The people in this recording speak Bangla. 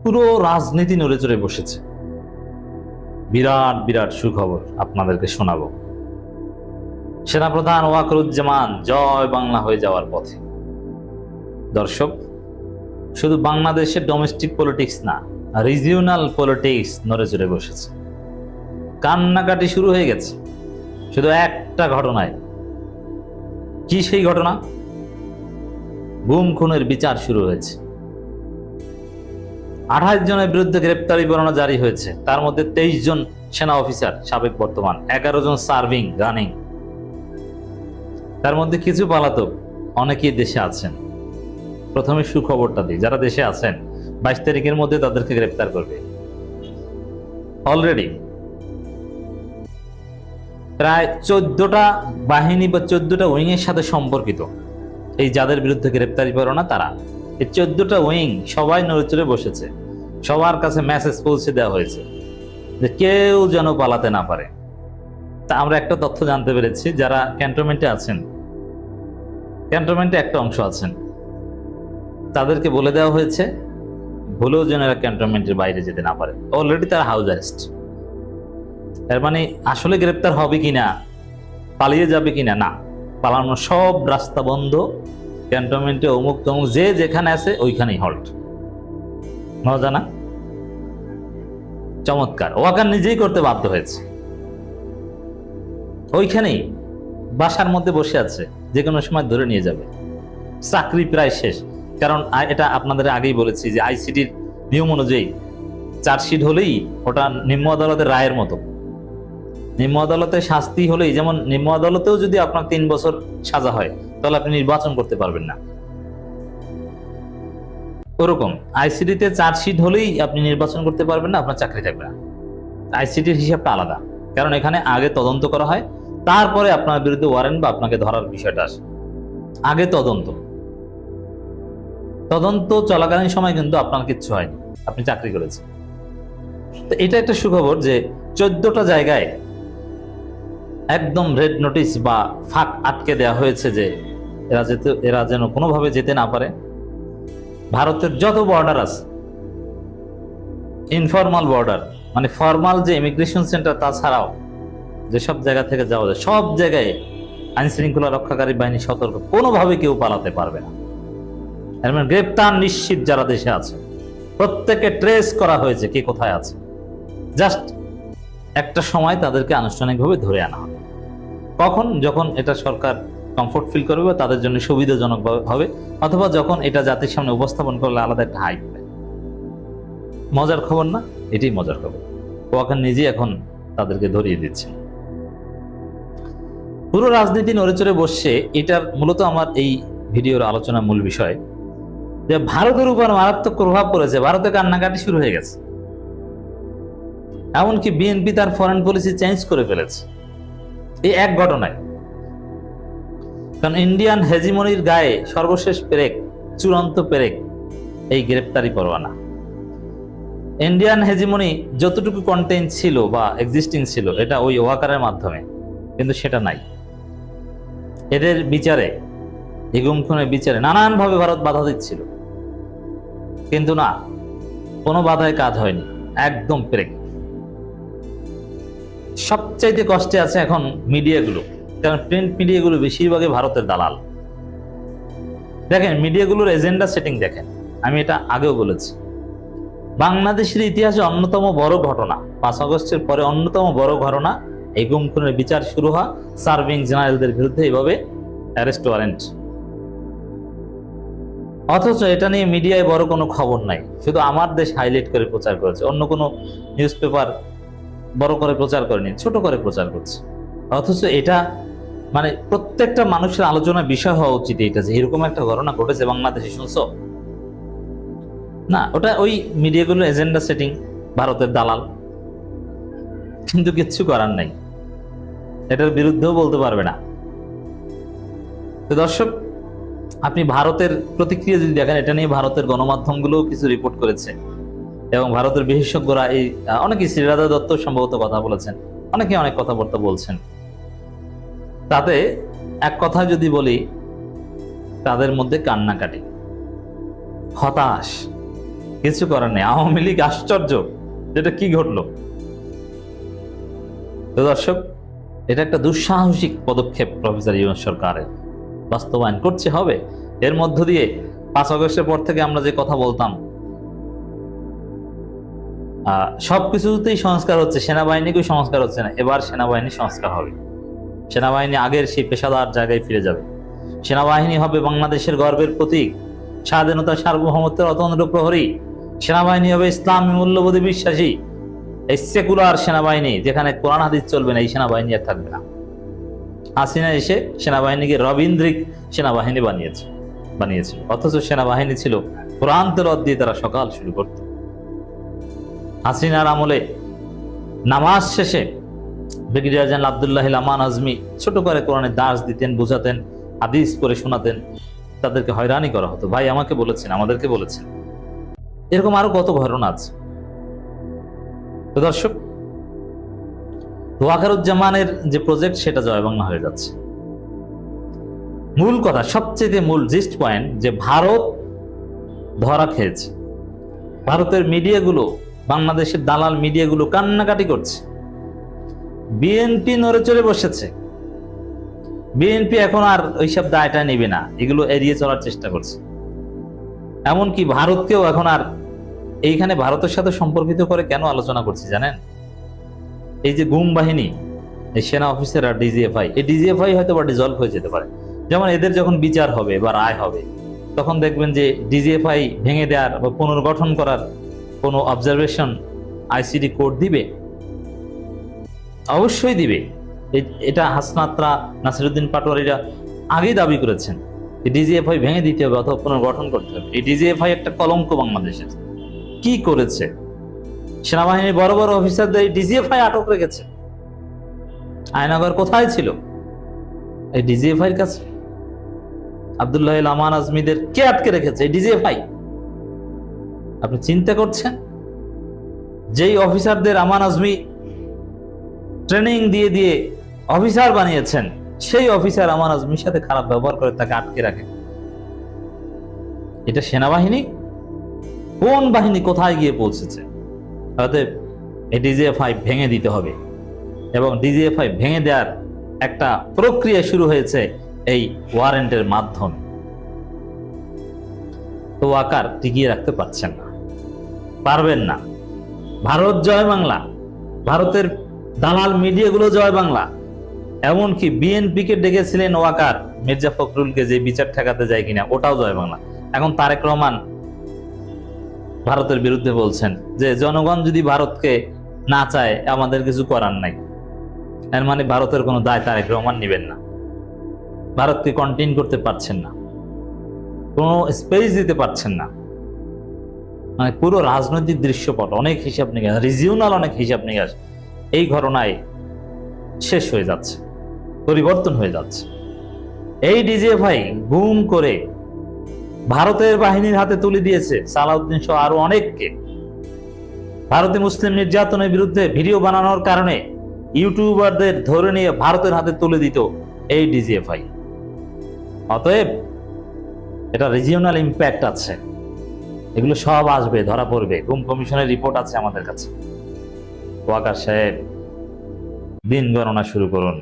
পুরো রাজনীতি নড়ে চড়ে বসেছে। বিরাট বিরাট সুখবর আপনাদেরকে শোনাবো। সেনাপ্রধান ওয়াকারুজ্জামান জয় বাংলা হয়ে যাওয়ার পথে। দর্শক, শুধু বাংলাদেশের ডোমেস্টিক পলিটিক্স না, রিজিওনাল পলিটিক্স নড়ে চড়ে বসেছে। কান্নাকাটি শুরু হয়ে গেছে শুধু একটা ঘটনায়। কি সেই ঘটনা? গুম খুনের বিচার শুরু হয়েছে। 28 জনের বিরুদ্ধে গ্রেপ্তারি পরোয়ানা জারি হয়েছে। তার মধ্যে 23 জন সেনা অফিসার, সাবেক বর্তমান, 11 জন সার্ভিং রানিং। তার মধ্যে কিছু পলাতক, অনেকেই দেশে আছেন। প্রথমে সুখবরটা দিই, যারা দেশে আছেন 22 তারিখের মধ্যে তাদেরকে গ্রেপ্তার করবে। অলরেডি প্রায় 14টা বাহিনী বা 14টা উইং এর সাথে সম্পর্কিত এই যাদের বিরুদ্ধে গ্রেপ্তারি পরোয়ানা, তারা এই 14টা উইং সবাই নড়েচড়ে বসেছে। সবার কাছে মেসেজ পৌঁছে দেওয়া হয়েছে যে কেউ যেন পালাতে না পারে। তা আমরা একটা তথ্য জানতে পেরেছি, যারা ক্যান্টনমেন্টে আছেন, ক্যান্টনমেন্টে একটা অংশ আছেন, তাদেরকে বলে দেওয়া হয়েছে ভুলেও যেন এরা ক্যান্টনমেন্টের বাইরে যেতে না পারে। অলরেডি তারা হাউস অ্যারেস্ট। এর মানে আসলে গ্রেপ্তার হবে কিনা, পালিয়ে যাবে কিনা, না, পালানোর সব রাস্তা বন্ধ। ক্যান্টনমেন্টে অমুক তমুক যে যেখানে আছে ওইখানেই হল্ট। মজা না? চমৎকার। ওয়াকার নিজেই করতে বাধ্য হয়েছে। ওইখানেই বাসার মধ্যে বসে আছে, যে কোনো সময় ধরে নিয়ে যাবে। চাকরি প্রায় শেষ। কারণ এটা আপনাদের আগেই বলেছি যে আইসিটির নিয়ম অনুযায়ী চার্জশিট হলেই ওটা নিম্ন আদালতের রায়ের মতো। নিম্ন আদালতে শাস্তি হলেই, যেমন নিম্ন আদালতেও যদি আপনার 3 বছর সাজা হয় তাহলে আপনি নির্বাচন করতে পারবেন না, ওরকম আইসিটিতে চার্জশিট হলেই আপনি নির্বাচন করতে পারবেন না, আপনার চাকরি থাকবে না। আইসিটির হিসাবটা আলাদা, কারণ এখানে আগে তদন্ত করা হয়, তারপরে আপনার বিরুদ্ধে ওয়ারেন্ট বা আপনাকে ধরার বিষয়টা আসে। আগে তদন্ত চলাকালীন সময় কিন্তু আপনার কিচ্ছু হয়নি, আপনি চাকরি করেছেন। তো এটা একটা সুখবর যে 14টা জায়গায় একদম রেড নোটিশ বা ফাঁক আটকে দেওয়া হয়েছে যে এরা যেন কোনোভাবে যেতে না পারে। ভারতের যত বর্ডার আছে, ইনফরমাল বর্ডার মানে ফরমাল যে ইমিগ্রেশন সেন্টার, তাছাড়াও যেসব জায়গা থেকে যাওয়া যায় সব জায়গায় আইন শৃঙ্খলা রক্ষাকারী বাহিনী সতর্ক, কোনোভাবে কেউ পালাতে পারবে না। এর মানে গ্রেপ্তার নিশ্চিত। যারা দেশে আছে প্রত্যেকে ট্রেস করা হয়েছে কে কোথায় আছে। জাস্ট একটা সময় তাদেরকে আনুষ্ঠানিকভাবে ধরে আনা হবে। কখন? যখন এটা সরকার কমফোর্ট ফিল করবে, তাদের জন্য সুবিধাজনক হবে, অথবা যখন এটা জাতির সামনে উপস্থাপন করলে আলাদা একটা হাইপ পায়। মজার খবর না? এটাই মজার খবর। ওয়াকার নিজেই এখন তাদেরকে ধরিয়ে দিচ্ছে। পুরো রাজনীতি নড়েচড়ে বসছে। এটার মূলত আমার এই ভিডিওর আলোচনার মূল বিষয় যে ভারতের উপর মারাত্মক প্রভাব পড়েছে। ভারতে কান্নাকাটি শুরু হয়ে গেছে। এমনকি বিএনপি তার ফরেন পলিসি চেঞ্জ করে ফেলেছে এই এক ঘটনায়। কারণ ইন্ডিয়ান হেজিমনির গায়ে সর্বশেষ পেরেক, চূড়ান্ত পেরেক এই গ্রেপ্তারি পরোয়ানা। ইন্ডিয়ান হেজিমনি যতটুকু কন্টেন্ট ছিল বা এক্সিস্টিং ছিল, এটা ওই ওয়াকারের মাধ্যমে, কিন্তু সেটা নাই। এদের বিচারে, এই গুম খুনের বিচারে নানানভাবে ভারত বাধা দিচ্ছিল, কিন্তু না, কোনো বাধায় কাজ হয়নি, একদম পেরেক। সবচাইতে কষ্টে আছে এখন মিডিয়াগুলো, কারণ প্রিন্ট মিডিয়াগুলো বেশিরভাগই ভারতের দালাল। দেখেন মিডিয়াগুলোর এজেন্ডা সেটিং দেখেন। আমি এটা আগেও বলেছি, বাংলাদেশের ইতিহাসে অন্যতম বড় ঘটনা, 5 আগস্টের পরে অন্যতম বড় ঘটনা এই গুম খুনের বিচার শুরু হওয়া, সার্ভিং জেনারেলদের বিরুদ্ধে এইভাবে অ্যারেস্ট ওয়ারেন্ট। অথচ এটা নিয়ে মিডিয়ায় বড় কোনো খবর নাই, শুধু আমার দেশ হাইলাইট করে প্রচার করেছে, অন্য কোনো নিউজ পেপার বড় করে প্রচার করেনি, ছোট করে প্রচার করছে। অথচ এটা মানে প্রত্যেকটা মানুষের আলোচনার বিষয় হওয়া উচিত এটা, যে এরকম একটা ঘটনা ঘটেছে বাংলাদেশে, শুনছো না? ওটা ওই মিডিয়াগুলো এজেন্ডা সেটিং, ভারতের দালাল, কিন্তু কিচ্ছু করার নাই, এটার বিরুদ্ধেও বলতে পারবে না। তো দর্শক, আপনি ভারতের প্রতিক্রিয়া যদি দেখেন, এটা নিয়ে ভারতের গণমাধ্যমগুলোও কিছু রিপোর্ট করেছে, এবং ভারতের বিশেষজ্ঞরা এই অনেকেই, শ্রীরাধা দত্ত সম্ভবত কথা বলেছেন, অনেকে অনেক কথাবার্তা বলছেন। তাতে এক কথা যদি বলি, তাদের মধ্যে কান্নাকাটি, হতাশ, কিছু করার নেই। আওয়ামী লীগ আশ্চর্য, যেটা কি ঘটলো। তো দর্শক, এটা একটা দুঃসাহসিক পদক্ষেপ প্রফেসর ইউনূস সরকারের, বাস্তবায়ন করতে হবে। এর মধ্য দিয়ে 5 আগস্টের পর থেকে আমরা যে কথা বলতাম, সবকিছুতেই সংস্কার হচ্ছে, সেনাবাহিনীকেও সংস্কার হচ্ছে না, এবার সেনাবাহিনী সংস্কার হবে। সেনাবাহিনী আগের সেই পেশাদার জায়গায় ফিরে যাবে। সেনাবাহিনী হবে বাংলাদেশের গর্বের প্রতীক, স্বাধীনতা, সার্বভৌমত্বের অতন্দ্র প্রহরী। সেনাবাহিনী হবে ইসলামী মূল্যবোধে বিশ্বাসী। এই সেকুলার সেনাবাহিনী, যেখানে কোরআন হাদিস চলবে না, এই সেনাবাহিনী আর থাকবে না। হাসিনা এসে সেনাবাহিনীকে রবীন্দ্রিক সেনাবাহিনী বানিয়েছে। অথচ সেনাবাহিনী ছিল কোরআন তেলাওয়াত দিয়ে তারা সকাল শুরু করত। হাসিনার আমলে নামাজ শেষে ব্রিগেডিয়ার জেনারেল আব্দুল্লাহ আমান আজমি ছোট করে কোরআনের দাস দিতেন, বোঝাতেন, হাদিস পড়ে শোনাতেন। তাদেরকে হয়রানি করা হতো। ভাই আমাকে বলেছেন, আমাদেরকে বলেছেন। এরকম আরো কত ঘটনা আছে। তো দর্শক, ওয়াকারুজ্জামানের যে প্রজেক্ট, সেটা জয় বাংলা হয়ে যাচ্ছে। মূল কথা, সবচেয়ে মূল জিস্ট পয়েন্ট, যে ভারত ধরা খেয়েছে। ভারতের মিডিয়াগুলো, বাংলাদেশের দালাল মিডিয়াগুলো কান্নাকাটি করছে। বিএনপি নড়ে চড়ে বসেছে। বিএনপি এখন আর ওইসব দায়টা নেবে না, এগুলো এড়িয়ে চলার চেষ্টা করছে। এমনকি ভারতকেও এখন আর এইখানে ভারতের সাথে সম্পর্কিত করে কেন আলোচনা করছি জানেন? এই যে গুম বাহিনী, এই সেনা অফিসার আর ডিজিএফআই, এই ডিজিএফআই হয়তো বা ডিজলভ হয়ে যেতে পারে। যেমন এদের যখন বিচার হবে বা রায় হবে, তখন দেখবেন যে ডিজিএফআই ভেঙে দেওয়ার বা পুনর্গঠন করার কোনো অবজারভেশন আইসিডি কোর্ট দিবে, অবশ্যই দিবে। এটা হাসনাতরা, নাসিরুদ্দিন পাটোয়ারিরা আগেই দাবি করেছেন, ডিজিএফআই ভেঙে দিতে হবে অথবা পুনর্গঠন করতে হবে। এই ডিজিএফআই একটা কলঙ্ক বাংলাদেশের। কি করেছে? সেনাবাহিনীর বড় বড় অফিসারদের ডিজিএফআই আটক রেখেছে। আয়নাগর কোথায় ছিল? এই ডিজিএফআই এর কাছে। আব্দুল্লাহ আমান আজমিদের কে আটকে রেখেছে? এই ডিজিএফআই। আপনি চিন্তা করছেন, যেই অফিসারদের আমান আজমি ট্রেনিং দিয়ে দিয়ে অফিসার বানিয়েছেন, সেই অফিসার আমান আজমির সাথে খারাপ ব্যবহার করে তাকে আটকে রাখে। এটা সেনাবাহিনী? কোন বাহিনী কোথায় গিয়ে পৌঁছেছে? অতএব এই ডিজিএফআই ভেঙে দিতে হবে, এবং ডিজিএফআই ভেঙে দেওয়ার একটা প্রক্রিয়া শুরু হয়েছে এই ওয়ারেন্টের মাধ্যমে। তো ওয়াকার টিকিয়ে রাখতে পারছেন না, পারবেন না। ভারত জয় বাংলা, ভারতের দালাল মিডিয়াগুলো জয় বাংলা। এমনকি বিএনপিকে ডেকেছিলেন ওয়াকার, মির্জা ফখরুলকে যে বিচার ঠেকাতে যায় কিনা, ওটাও জয় বাংলা। এখন তারেক রহমান ভারতের বিরুদ্ধে বলছেন যে জনগণ যদি ভারতকে না চায়, আমাদের কিছু করার নাই। এর মানে ভারতের কোনো দায় তারেক রহমান নেবেন না, ভারতকে কন্টেইন করতে পারছেন না, কোনো স্পেস দিতে পারছেন না। মানে পুরো রাজনৈতিক দৃশ্যপট, অনেক হিসাব নিকাশ, রিজিওনাল অনেক হিসাব নিকাশ এই ঘটনায় শেষ হয়ে যাচ্ছে, পরিবর্তন হয়ে যাচ্ছে। এই ডিজিএফআই গুম করে ভারতের বাহিনীর হাতে তুলে দিয়েছে সালাউদ্দিন সহ আরো অনেককে। ভারতে মুসলিম নির্যাতনের বিরুদ্ধে ভিডিও বানানোর কারণে ইউটিউবারদের ধরে নিয়ে ভারতের হাতে তুলে দিত এই ডিজিএফআই। অতএব এটা রিজিওনাল ইম্প্যাক্ট আছে, এগুলো সব আসবে, ধরা পড়বে। গুম কমিশনের রিপোর্ট আছে আমাদের কাছে। ওয়াকার সাহেব, দিন গণনা শুরু করুন।